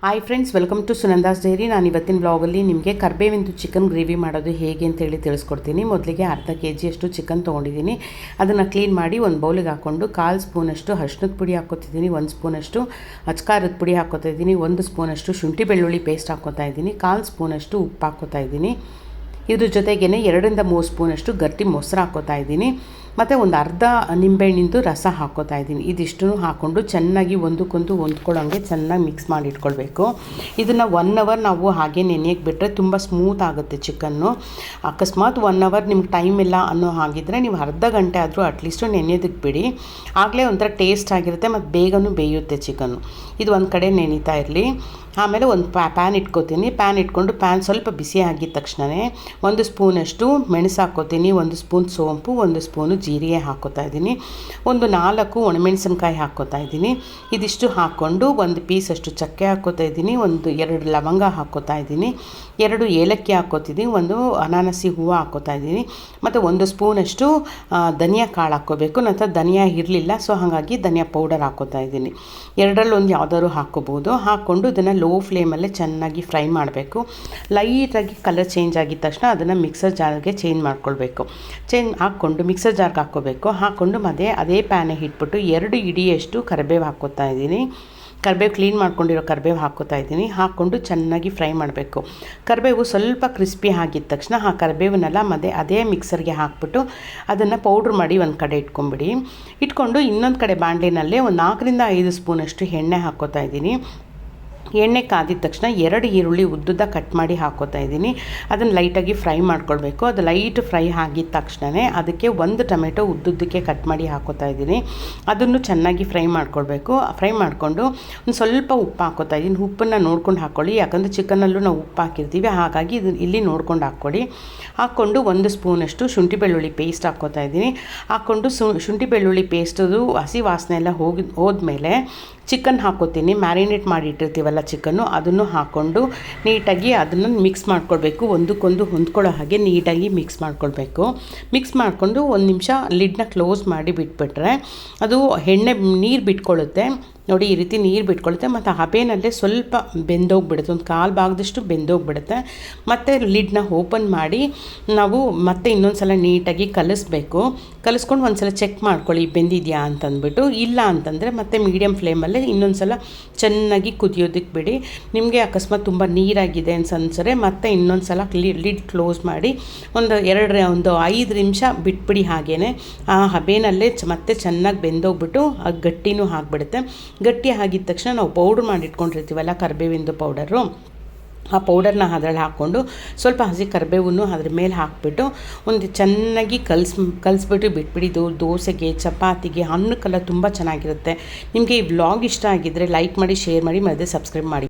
Hi friends, welcome to Sunanda's diary. ನಾನು ಇವತ್ತಿನ ಬ್ಲಾಗಲ್ಲಿ ನಿಮಗೆ ಕರ್ಬೇವಿಂದು ಚಿಕನ್ ಗ್ರೇವಿ ಮಾಡೋದು ಹೇಗೆ ಅಂತೇಳಿ ತಿಳಿಸ್ಕೊಡ್ತೀನಿ. ಮೊದಲಿಗೆ ಅರ್ಧ kg ಅಷ್ಟು ಚಿಕನ್ ತೊಗೊಂಡಿದ್ದೀನಿ. ಅದನ್ನು ಕ್ಲೀನ್ ಮಾಡಿ ಒಂದು ಬೌಲಿಗೆ ಹಾಕ್ಕೊಂಡು 1/4 ಸ್ಪೂನಷ್ಟು ಅರಿಶಿಣದ ಪುಡಿ ಹಾಕ್ಕೊತಿದ್ದೀನಿ, 1 ಸ್ಪೂನಷ್ಟು ಅಚ್ಕಾರದ ಪುಡಿ ಹಾಕ್ಕೊತಾ ಇದ್ದೀನಿ, 1 ಸ್ಪೂನಷ್ಟು ಶುಂಠಿ ಬೆಳ್ಳುಳ್ಳಿ ಪೇಸ್ಟ್ ಹಾಕ್ಕೊತಾ ಇದ್ದೀನಿ, 1/4 ಸ್ಪೂನಷ್ಟು ಉಪ್ಪು ಹಾಕ್ಕೊತಾ ಇದ್ದೀನಿ. ಇದ್ರ ಜೊತೆಗೇ 2ರಿಂದ 3 ಸ್ಪೂನಷ್ಟು ಗಟ್ಟಿ ಮೊಸರು ಹಾಕ್ಕೊತಾ ಇದ್ದೀನಿ ಮತ್ತು ಒಂದು ಅರ್ಧ ನಿಂಬೆಹಣ್ಣಿಂದು ರಸ ಹಾಕ್ಕೊತಾ ಇದ್ದೀನಿ. ಇದಿಷ್ಟು ಹಾಕ್ಕೊಂಡು ಚೆನ್ನಾಗಿ ಒಂದಕ್ಕೊಂದು ಹೊಂದ್ಕೊಳ್ಳೋಂಗೆ ಚೆನ್ನಾಗಿ ಮಿಕ್ಸ್ ಮಾಡಿ ಇಟ್ಕೊಳ್ಬೇಕು. ಇದನ್ನು 1 ಅವರ್ ನಾವು ಹಾಗೆ ನೆನೆಯಕ್ಕೆ ಬಿಟ್ಟರೆ ತುಂಬ ಸ್ಮೂತ್ ಆಗುತ್ತೆ ಚಿಕನ್ನು. ಅಕಸ್ಮಾತ್ 1 ಅವರ್ ನಿಮ್ಗೆ ಟೈಮ್ ಇಲ್ಲ ಅನ್ನೋ ಹಾಗಿದ್ದರೆ ನೀವು ಅರ್ಧ ಗಂಟೆ ಆದರೂ ಅಟ್ಲೀಸ್ಟು ನೆನೆಯೋದಕ್ಕೆ ಬಿಡಿ. ಆಗಲೇ ಒಂಥರ ಟೇಸ್ಟ್ ಆಗಿರುತ್ತೆ ಮತ್ತು ಬೇಗನೂ ಬೇಯುತ್ತೆ ಚಿಕನ್ನು. ಇದು ಒಂದು ಕಡೆ ನೆನೀತಾ ಇರಲಿ. ಆಮೇಲೆ ಒಂದು ಪ್ಯಾನ್ ಇಟ್ಕೊತೀನಿ. ಪ್ಯಾನ್ ಇಟ್ಕೊಂಡು ಪ್ಯಾನ್ ಸ್ವಲ್ಪ ಬಿಸಿ ಆಗಿದ ತಕ್ಷಣವೇ 1 ಸ್ಪೂನಷ್ಟು ಮೆಣಸು ಹಾಕ್ಕೋತೀನಿ, 1 ಸ್ಪೂನ್ ಸೋಂಪು, 1 ಸ್ಪೂನು ಜೀರಿಗೆ ಹಾಕ್ಕೋತಾ ಇದ್ದೀನಿ, ಒಂದು 4 ಒಣಮೆಣಸಿನ್ಕಾಯಿ ಹಾಕ್ಕೋತಾ ಇದ್ದೀನಿ. ಇದಿಷ್ಟು ಹಾಕ್ಕೊಂಡು 1 ಪೀಸಷ್ಟು ಚಕ್ಕೆ ಹಾಕ್ಕೋತಾ ಇದ್ದೀನಿ, 2 ಲವಂಗ ಹಾಕ್ಕೋತಾ ಇದ್ದೀನಿ, 2 ಏಲಕ್ಕಿ ಹಾಕ್ಕೋತಿದ್ದೀನಿ, 1 ಅನಾನಸಿ ಹೂವು ಹಾಕ್ಕೋತಾ ಇದ್ದೀನಿ ಮತ್ತು 1 ಸ್ಪೂನಷ್ಟು ಧನಿಯಾ ಕಾಳು ಹಾಕ್ಕೋಬೇಕು. ನಂತರ ಧನಿಯಾ ಇರಲಿಲ್ಲ, ಸೊ ಹಾಗಾಗಿ ಧನಿಯಾ ಪೌಡರ್ ಹಾಕ್ಕೋತಾ ಇದ್ದೀನಿ. 2ರಲ್ಲಿ ಒಂದು ಯಾವುದಾದ್ರು ಹಾಕ್ಕೋಬೋದು. ಹಾಕ್ಕೊಂಡು ಇದನ್ನು ಲೋ ಫ್ಲೇಮಲ್ಲೇ ಚೆನ್ನಾಗಿ ಫ್ರೈ ಮಾಡಬೇಕು. ಲೈಟಾಗಿ ಕಲರ್ ಚೇಂಜ್ ಆಗಿದ ತಕ್ಷಣ ಅದನ್ನು ಮಿಕ್ಸರ್ ಜಾರ್ಗೆ ಚೇಂಜ್ ಮಾಡ್ಕೊಳ್ಬೇಕು. ಹಾಕ್ಕೊಂಡು ಮಿಕ್ಸರ್ ಜಾರ್ಗೆ ಹಾಕ್ಕೋಬೇಕು. ಹಾಕ್ಕೊಂಡು ಅದೇ ಪ್ಯಾನಿಗೆ ಇಟ್ಬಿಟ್ಟು 2 ಹಿಡಿಯಷ್ಟು ಕರಿಬೇವು ಹಾಕ್ಕೋತಾ ಇದ್ದೀನಿ. ಕರಿಬೇವು ಕ್ಲೀನ್ ಮಾಡ್ಕೊಂಡಿರೋ ಕರಿಬೇವು ಹಾಕ್ಕೋತಾ ಇದ್ದೀನಿ. ಹಾಕ್ಕೊಂಡು ಚೆನ್ನಾಗಿ ಫ್ರೈ ಮಾಡಬೇಕು. ಕರಿಬೇವು ಸ್ವಲ್ಪ ಕ್ರಿಸ್ಪಿ ಆಗಿದ ತಕ್ಷಣ ಆ ಕರಿಬೇವನ್ನೆಲ್ಲ ಅದೇ ಮಿಕ್ಸರ್ಗೆ ಹಾಕ್ಬಿಟ್ಟು ಅದನ್ನು ಪೌಡ್ರ್ ಮಾಡಿ ಒಂದು ಕಡೆ ಇಟ್ಕೊಂಡು ಇನ್ನೊಂದು ಕಡೆ ಬಾಣಲೆನಲ್ಲೇ ಒಂದು 4ರಿಂದ 5 ಸ್ಪೂನಷ್ಟು ಎಣ್ಣೆ ಹಾಕ್ಕೋತಾ ಇದ್ದೀನಿ. ಎಣ್ಣೆ ಕಾದಿದ ತಕ್ಷಣ 2 ಈರುಳ್ಳಿ ಉದ್ದುದ್ದ ಕಟ್ ಮಾಡಿ ಹಾಕ್ಕೋತಾ ಇದ್ದೀನಿ. ಅದನ್ನು ಲೈಟಾಗಿ ಫ್ರೈ ಮಾಡ್ಕೊಳ್ಬೇಕು. ಅದು ಲೈಟ್ ಫ್ರೈ ಆಗಿದ ತಕ್ಷಣವೇ ಅದಕ್ಕೆ 1 ಟೊಮೆಟೊ ಉದ್ದುದ್ದಕ್ಕೆ ಕಟ್ ಮಾಡಿ ಹಾಕ್ಕೋತಾ ಇದ್ದೀನಿ. ಅದನ್ನು ಚೆನ್ನಾಗಿ ಫ್ರೈ ಮಾಡ್ಕೊಳ್ಬೇಕು. ಫ್ರೈ ಮಾಡಿಕೊಂಡು ಒಂದು ಸ್ವಲ್ಪ ಉಪ್ಪು ಹಾಕ್ಕೋತಾ ಇದ್ದೀನಿ. ಉಪ್ಪನ್ನು ನೋಡ್ಕೊಂಡು ಹಾಕ್ಕೊಳ್ಳಿ, ಯಾಕಂದರೆ ಚಿಕನಲ್ಲೂ ನಾವು ಉಪ್ಪು ಹಾಕಿರ್ತೀವಿ, ಹಾಗಾಗಿ ಇಲ್ಲಿ ನೋಡ್ಕೊಂಡು ಹಾಕ್ಕೊಳ್ಳಿ. ಹಾಕ್ಕೊಂಡು 1 ಸ್ಪೂನಷ್ಟು ಶುಂಠಿ ಬೆಳ್ಳುಳ್ಳಿ ಪೇಸ್ಟ್ ಹಾಕ್ಕೋತಾ ಇದ್ದೀನಿ. ಹಾಕ್ಕೊಂಡು ಶುಂಠಿ ಬೆಳ್ಳುಳ್ಳಿ ಪೇಸ್ಟದು ಹಸಿ ವಾಸನೆ ಎಲ್ಲ ಹೋದ್ಮೇಲೆ ಚಿಕನ್ ಹಾಕ್ಕೋತೀನಿ. ಮ್ಯಾರಿನೇಟ್ ಮಾಡಿ ಇಟ್ಟಿರ್ತೀವಲ್ಲ ಚಿಕನ್ನು, ಅದನ್ನು ಹಾಕ್ಕೊಂಡು ನೀಟಾಗಿ ಅದನ್ನು ಮಿಕ್ಸ್ ಮಾಡ್ಕೊಳ್ಬೇಕು. ಒಂದಕ್ಕೊಂದು ಹೊಂದ್ಕೊಳ್ಳೋ ಹಾಗೆ ನೀಟಾಗಿ ಮಿಕ್ಸ್ ಮಾಡ್ಕೊಳ್ಬೇಕು. ಮಿಕ್ಸ್ ಮಾಡಿಕೊಂಡು 1 ನಿಮಿಷ ಲಿಡ್ನ ಕ್ಲೋಸ್ ಮಾಡಿ ಬಿಟ್ಬಿಟ್ರೆ ಅದು ಎಣ್ಣೆ ನೀರು ಬಿಟ್ಕೊಳ್ಳುತ್ತೆ ನೋಡಿ. ಈ ರೀತಿ ನೀರು ಬಿಟ್ಕೊಳುತ್ತೆ ಮತ್ತು ಹಬೆನಲ್ಲೇ ಸ್ವಲ್ಪ ಬೆಂದೋಗ್ಬಿಡುತ್ತೆ, ಒಂದು 1/4 ಭಾಗದಷ್ಟು ಬೆಂದೋಗ್ಬಿಡುತ್ತೆ. ಮತ್ತು ಲಿಡ್ನ ಓಪನ್ ಮಾಡಿ ನಾವು ಮತ್ತೆ ಇನ್ನೊಂದು ಸಲ ನೀಟಾಗಿ ಕಲಿಸ್ಕೊಂಡು ಒಂದು ಸಲ ಚೆಕ್ ಮಾಡ್ಕೊಳ್ಳಿ ಬೆಂದಿದೆಯಾ ಅಂತಂದ್ಬಿಟ್ಟು. ಇಲ್ಲ ಅಂತಂದರೆ ಮತ್ತೆ ಮೀಡಿಯಮ್ ಫ್ಲೇಮಲ್ಲೇ ಇನ್ನೊಂದು ಸಲ ಚೆನ್ನಾಗಿ ಕುದಿಯೋದಕ್ಕೆ ಬಿಡಿ. ನಿಮಗೆ ಅಕಸ್ಮಾತ್ ತುಂಬ ನೀರಾಗಿದೆ ಅನ್ಸರೆ ಮತ್ತೆ ಇನ್ನೊಂದು ಸಲ ಲಿಡ್ ಕ್ಲೋಸ್ ಮಾಡಿ ಒಂದು 5 ನಿಮಿಷ ಬಿಟ್ಬಿಡಿ. ಹಾಗೇ ಆ ಹಬೆನಲ್ಲೇ ಮತ್ತೆ ಚೆನ್ನಾಗಿ ಬೆಂದೋಗ್ಬಿಟ್ಟು ಗಟ್ಟಿನೂ ಆಗಿಬಿಡುತ್ತೆ. ಗಟ್ಟಿ ಆಗಿದ ತಕ್ಷಣ ನಾವು ಪೌಡ್ರ್ ಮಾಡಿ ಇಟ್ಕೊಂಡಿರ್ತೀವಲ್ಲ ಕರಿಬೇವಿಂದು ಪೌಡರು, ಆ ಪೌಡರ್ನ ಅದರಲ್ಲಿ ಹಾಕ್ಕೊಂಡು ಸ್ವಲ್ಪ ಹಸಿ ಕರಿಬೇವನ್ನು ಅದ್ರ ಮೇಲೆ ಹಾಕ್ಬಿಟ್ಟು ಒಂದು ಚೆನ್ನಾಗಿ ಕಲಿಸ್ಬಿಟ್ಟು ಬಿಟ್ಬಿಡಿ. ದೋಸೆಗೆ, ಚಪಾತಿಗೆ, ಅನ್ನಕ್ಕೆಲ್ಲ ತುಂಬ ಚೆನ್ನಾಗಿರುತ್ತೆ. ನಿಮಗೆ ಈ ವ್ಲಾಗ್ ಇಷ್ಟ ಆಗಿದ್ದರೆ ಲೈಕ್ ಮಾಡಿ, ಶೇರ್ ಮಾಡಿ ಮತ್ತು ಸಬ್ಸ್ಕ್ರೈಬ್ ಮಾಡಿ.